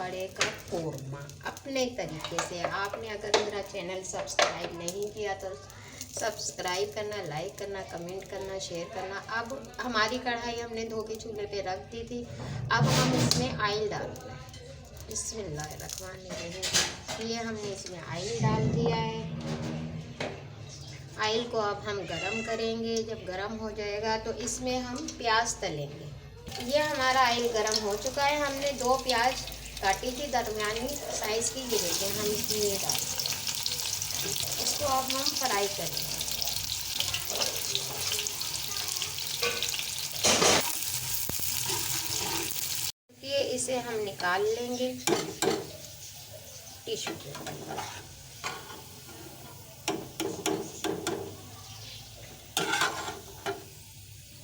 बड़े का कोरमा अपने तरीके से। आपने अगर मेरा चैनल सब्सक्राइब नहीं किया तो सब्सक्राइब करना, लाइक करना, कमेंट करना, शेयर करना। अब हमारी कढ़ाई हमने धो के चूल्हे पे रख दी थी। अब हम इसमें ऑयल डाल रहे हैं। बिस्मिल्लाहिर्रहमानिर्रहीम। ये हमने इसमें ऑयल डाल दिया है। ऑयल को अब हम गरम करेंगे। जब गरम हो जाएगा तो इसमें हम प्याज तलेंगे। ये हमारा ऑयल गरम हो चुका है। हमने 2 प्याज काटी थी दरमियानी साइज़ की, ये देखें हम इसमें ये डाल, इसको अब हम फ्राई करेंगे। ये इसे हम निकाल लेंगे टिश्यू पेपर पर।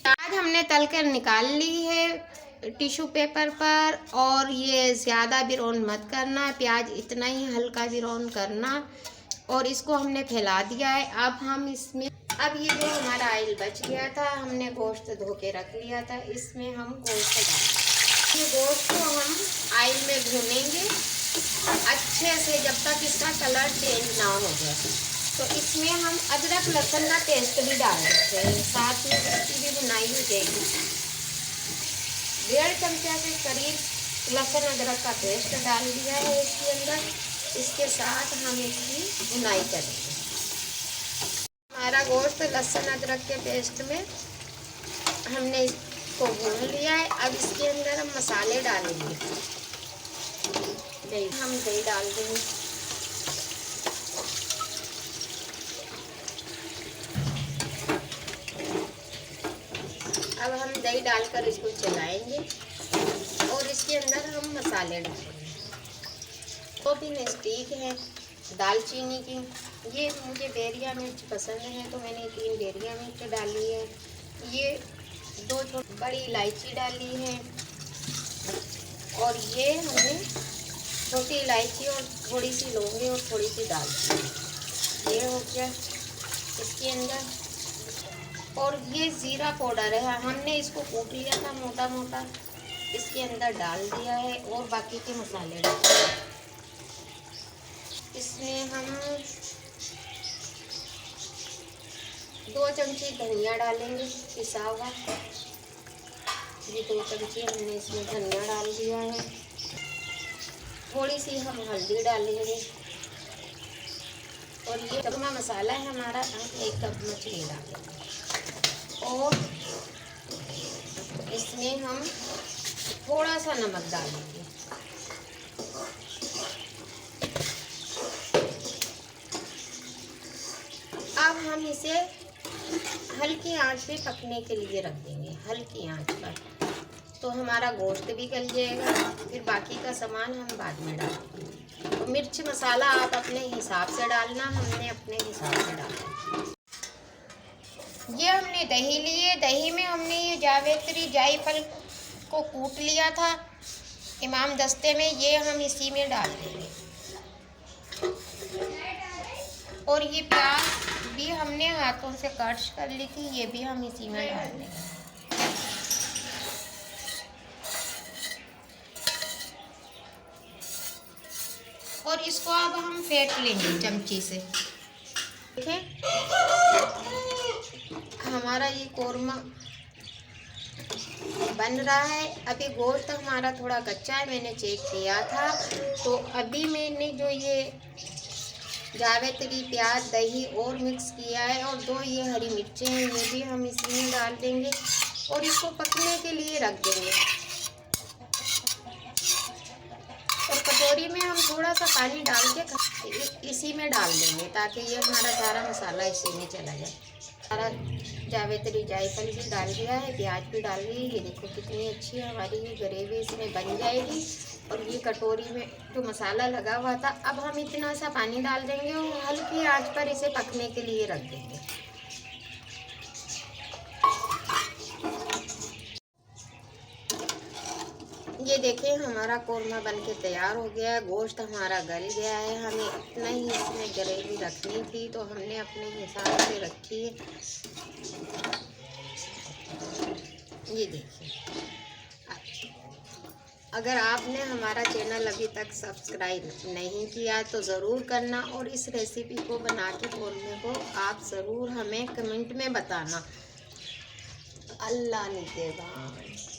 प्याज हमने तल कर निकाल ली है टिश्यू पेपर पर। और ये ज़्यादा ब्राउन मत करना, प्याज इतना ही हल्का ब्राउन करना। और इसको हमने फैला दिया है। अब हम इसमें, अब ये जो हमारा ऑयल बच गया था, हमने गोश्त धो के रख लिया था, इसमें हम गोश्त डालेंगे। ये गोश्त को हम ऑयल में भूनेंगे अच्छे से जब तक इसका कलर चेंज ना हो जाए। तो इसमें हम अदरक लहसुन का पेस्ट भी डाल देते हैं, साथ में इसकी भी भुनाई हो जाएगी। 1.5 चमचा के करीब लहसुन अदरक का पेस्ट डाल दिया है इसके अंदर। इसके साथ हम इसकी भुनाई करेंगे। हमारा गोश्त लहसुन अदरक के पेस्ट में हमने इसको भून लिया है। अब इसके अंदर हम मसाले डालेंगे। दही, हम दही डाल देंगे। अब हम दही डालकर इसको चलाएंगे और इसके अंदर हम मसाले डालेंगे। 2-3 स्टिक है दालचीनी की। ये मुझे बेरिया मिर्च पसंद है तो मैंने 3 बेरिया मिर्च डाली है। ये 2 बड़ी इलायची डाली है। और ये हमने छोटी इलायची और थोड़ी सी लौंगी और थोड़ी सी दालचीनी, ये हो गया इसके अंदर। और ये ज़ीरा पाउडर है, हमने इसको कूट लिया था मोटा मोटा, इसके अंदर डाल दिया है। और बाकी के मसाले डाल दिए। इसमें हम 2 चमची धनिया डालेंगे पिसा हुआ। ये 2 चमची हमने इसमें धनिया डाल दिया है। थोड़ी सी हम हल्दी डालेंगे। और ये चरमा मसाला है हमारा, हम 1 कप मछली डालेंगे। और इसमें हम थोड़ा सा नमक डालेंगे। अब हम इसे हल्की आंच पे पकने के लिए रख देंगे, हल्की आंच पर। तो हमारा गोश्त भी गल जाएगा। फिर बाकी का सामान हम बाद में डालेंगे। तो मिर्च मसाला आप अपने हिसाब से डालना, हमने अपने हिसाब से डाला। ये हमने दही लिए, दही में हमने ये जावित्री जायफल को कूट लिया था इमाम दस्ते में, ये हम इसी में डाल देंगे। और ये प्याज भी हमने हाथों से कट कर ली थी, ये भी हम इसी में डाल देंगे। और इसको अब हम फेंट लेंगे चमची से। देखें हमारा ये कोरमा बन रहा है। अभी गोश्त हमारा थोड़ा कच्चा है, मैंने चेक किया था। तो अभी मैंने जो ये जावित्री, प्याज, दही और मिक्स किया है, और 2 ये हरी मिर्चें हैं, ये भी हम इसमें डाल देंगे और इसको पकने के लिए रख देंगे। और कटोरी में हम थोड़ा सा पानी डाल के इसी में डाल देंगे ताकि ये हमारा सारा मसाला इसी में चला जाए। सारा जावित्री जायफल भी डाल दिया है, प्याज भी डाल दी है। ये देखो कितनी अच्छी हमारी ये ग्रेवी इसमें बन जाएगी। और ये कटोरी में जो मसाला लगा हुआ था, अब हम इतना सा पानी डाल देंगे और हल्की आंच पर इसे पकने के लिए रख देंगे। ये देखिए हमारा कोरमा बनके तैयार हो गया है। गोश्त हमारा गल गया है। हमें इतना ही इसमें ग्रेवी रखनी थी तो हमने अपने हिसाब से रखी है। ये देखिए अगर आपने हमारा चैनल अभी तक सब्सक्राइब नहीं किया तो ज़रूर करना, और इस रेसिपी को बना के बोलने को आप ज़रूर हमें कमेंट में बताना। अल्लाह निगहबान।